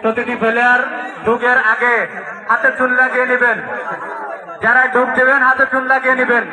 প্রতিটি প্লেয়ার ঢুকের আগে হাতে চুন লাগিয়ে নেবেন। যারা ঢুক দেবেন হাতে চুন লাগিয়ে নেবেন।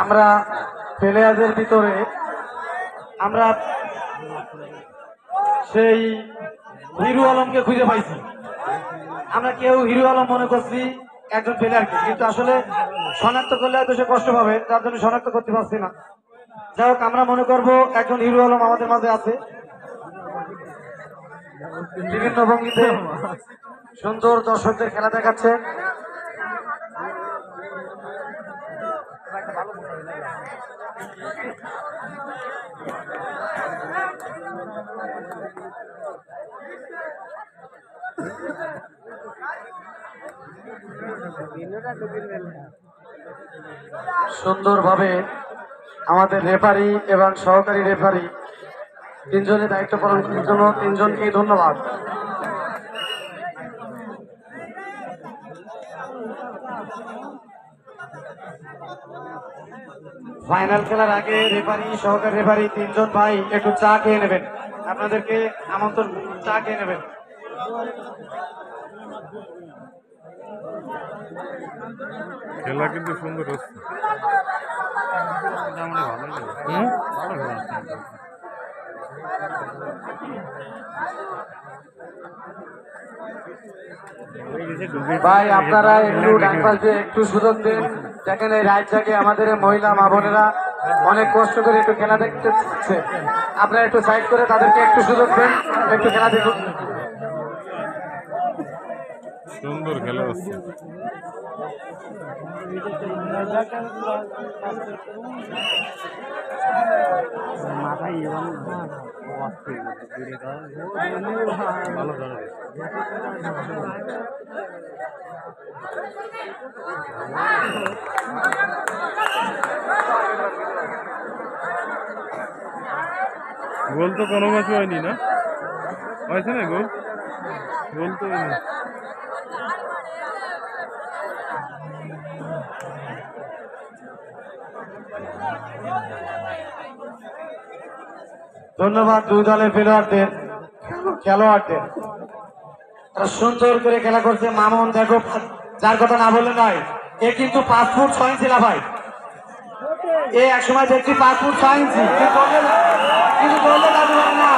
আমরা প্লেয়ারদের ভিতরে আমরা সেই হিরো আলমকে খুঁজে পাইছি। আমরা কেউ হিরো আলম মনে করছি একজন প্লেয়ারকে, কিন্তু আসলে শনাক্ত করলে হয়তো সে কষ্ট পাবে, তার জন্য শনাক্ত করতে পারছি না। যাই হোক, আমরা মনে করবো একজন হিরো আলম আমাদের মাঝে আছে। বিভিন্ন ভঙ্গিতে সুন্দর দর্শকদের খেলা দেখাচ্ছে। সুন্দরভাবে আমাদের রেফারি এবং সহকারী রেফারি তিনজনের দায়িত্ব পালন করার জন্য তিনজনকেই ধন্যবাদ। ফাইনাল খেলার আগে রেফারি সহকারী রেফারি তিনজন ভাই একটু চা খেয়ে নেবেন, আপনাদেরকে আমন্ত্রণ, চা খেয়ে নেবেন। খেলা কিন্তু সুন্দর হচ্ছে। ভাই আপনারা একটু ডান পাশে একটু সুযোগ দিন। দেখেন এই রাত জাগে আমাদের মহিলা মা বোনেরা অনেক কষ্ট করে একটু খেলা দেখতে চাচ্ছে, আপনারা একটু সাইড করে তাদেরকে একটু সুযোগ দেন, একটু খেলা দেখুন। সুন্দর খেলা হচ্ছে। গোল তো কোনো ম্যাচ হয়নি, না হয়েছে না? গোল গোল তো হয়নি। ধন্যবাদ দুই দলের খেলোয়াড়দের তারা সুন্দর করে খেলা করছে। মামুন দেখো, যার কথা না বললে নয়, এ কিন্তু 5 ফুট 6 ইঞ্চি ভাই, এ এক সময় দেখছি 5 ফুট 6 ইঞ্চি, কিন্তু বললে না